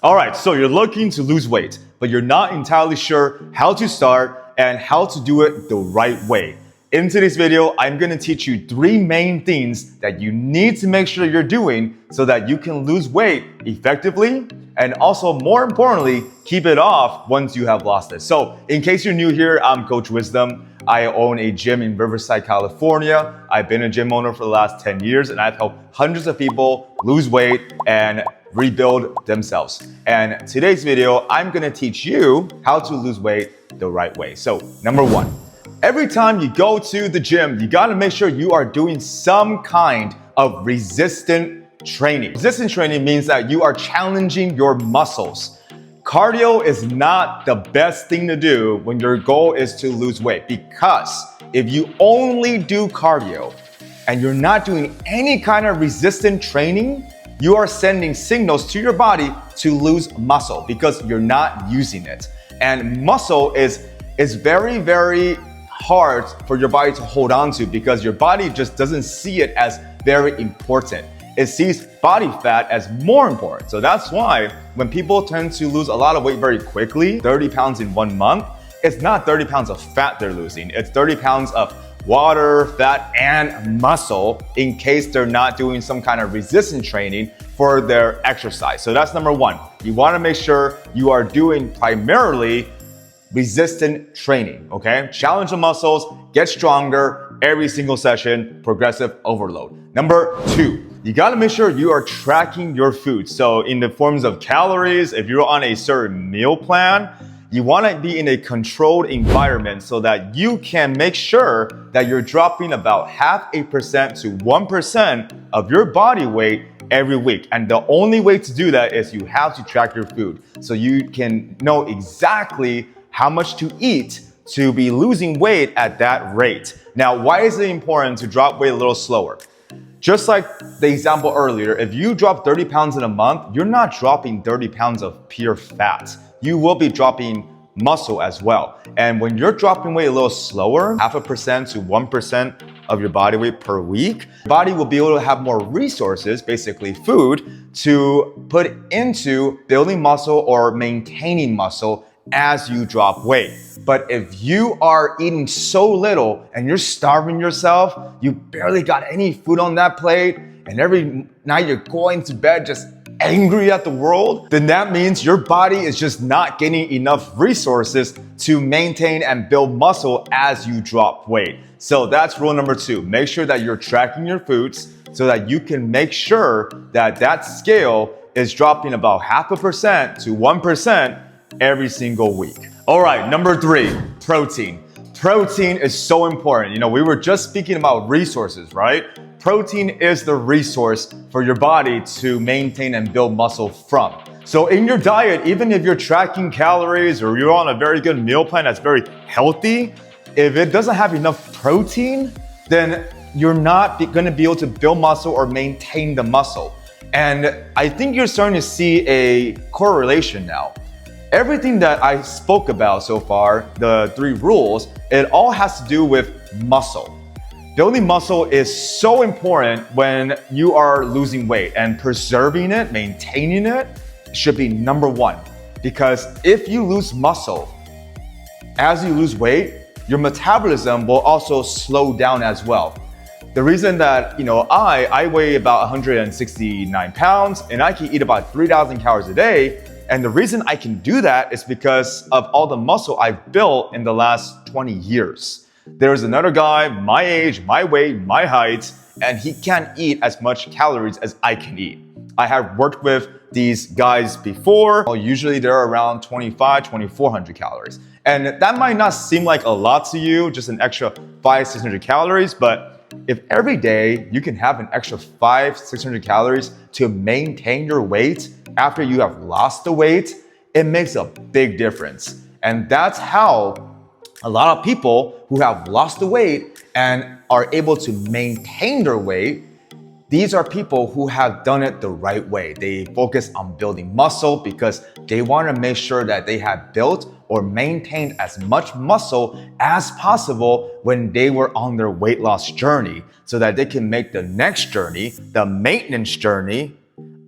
All right, so you're looking to lose weight, but you're not entirely sure how to start and how to do it the right way. In today's video, I'm going to teach you 3 main things that you need to make sure you're doing so that you can lose weight effectively and also, more importantly, keep it off once you have lost it. So in case you're new here, I'm Coach Wisdom. I own a gym in Riverside, California. I've been a gym owner for the last 10 years and I've helped hundreds of people lose weight and rebuild themselves. And today's video, I'm gonna teach you how to lose weight the right way. So number 1, every time you go to the gym, you gotta make sure you are doing some kind of resistant training. Resistant training means that you are challenging your muscles. Cardio is not the best thing to do when your goal is to lose weight, because if you only do cardio and you're not doing any kind of resistant training, you are sending signals to your body to lose muscle because you're not using it. And muscle is very, very hard for your body to hold on to because your body just doesn't see it as very important. It sees body fat as more important. So that's why when people tend to lose a lot of weight very quickly, 30 pounds in 1 month, it's not 30 pounds of fat they're losing. It's 30 pounds of water, fat, and muscle in case they're not doing some kind of resistance training for their exercise. So that's number 1. You want to make sure you are doing primarily resistant training, okay? Challenge the muscles, get stronger every single session, progressive overload. Number 2, you gotta make sure you are tracking your food. So in the forms of calories, if you're on a certain meal plan, you wanna be in a controlled environment so that you can make sure that you're dropping about 0.5% to 1% of your body weight every week. And the only way to do that is you have to track your food so you can know exactly how much to eat to be losing weight at that rate. Now, why is it important to drop weight a little slower? Just like the example earlier, if you drop 30 pounds in a month, you're not dropping 30 pounds of pure fat. You will be dropping muscle as well. And when you're dropping weight a little slower, 0.5% to 1% of your body weight per week, your body will be able to have more resources, basically food, to put into building muscle or maintaining muscle as you drop weight. But if you are eating so little and you're starving yourself, you barely got any food on that plate, and every night you're going to bed just angry at the world, then that means your body is just not getting enough resources to maintain and build muscle as you drop weight. So that's rule number 2. Make sure that you're tracking your foods so that you can make sure that that scale is dropping about 0.5% to 1% every single week. All right, number 3, protein. Protein is so important. You know, we were just speaking about resources, right? Protein is the resource for your body to maintain and build muscle from. So in your diet, even if you're tracking calories or you're on a very good meal plan that's very healthy, if it doesn't have enough protein, then you're not going to be able to build muscle or maintain the muscle. And I think you're starting to see a correlation now. Everything that I spoke about so far, the 3 rules, it all has to do with muscle. Building muscle is so important when you are losing weight, and preserving it, maintaining it should be number 1. Because if you lose muscle, as you lose weight, your metabolism will also slow down as well. The reason that, I weigh about 169 pounds and I can eat about 3,000 calories a day. And the reason I can do that is because of all the muscle I've built in the last 20 years. There's another guy, my age, my weight, my height, and he can't eat as much calories as I can eat. I have worked with these guys before. Well, usually they're around 2,400 calories. And that might not seem like a lot to you, just an extra 500-600 calories, but if every day you can have an extra 500-600 calories to maintain your weight after you have lost the weight, it makes a big difference. And that's how a lot of people who have lost the weight and are able to maintain their weight, these are people who have done it the right way. They focus on building muscle because they want to make sure that they have built or maintained as much muscle as possible when they were on their weight loss journey so that they can make the next journey, the maintenance journey,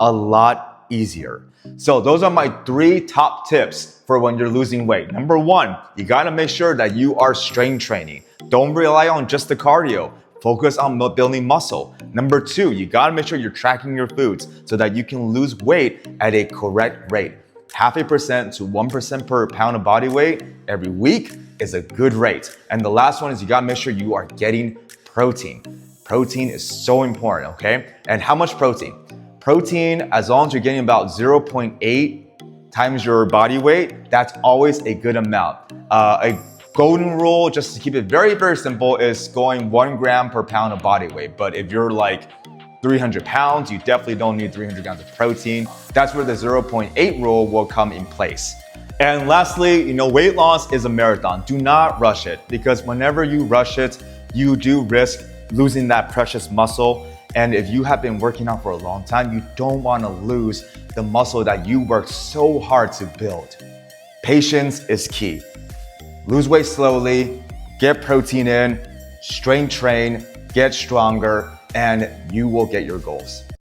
a lot easier. So those are my 3 top tips for when you're losing weight. Number 1, you gotta make sure that you are strength training. Don't rely on just the cardio. Focus on building muscle. Number 2, you gotta make sure you're tracking your foods so that you can lose weight at a correct rate. 0.5% to 1% per pound of body weight every week is a good rate. And the last one is you gotta make sure you are getting protein. Protein is so important, okay? And how much protein? Protein, as long as you're getting about 0.8 times your body weight, that's always a good amount. A golden rule, just to keep it very, very simple, is going 1 gram per pound of body weight. But if you're like 300 pounds, you definitely don't need 300 grams of protein. That's where the 0.8 rule will come in place. And lastly, weight loss is a marathon. Do not rush it, because whenever you rush it, you do risk losing that precious muscle. And if you have been working out for a long time, you don't want to lose the muscle that you worked so hard to build. Patience is key. Lose weight slowly, get protein in, strength train, get stronger, and you will get your goals.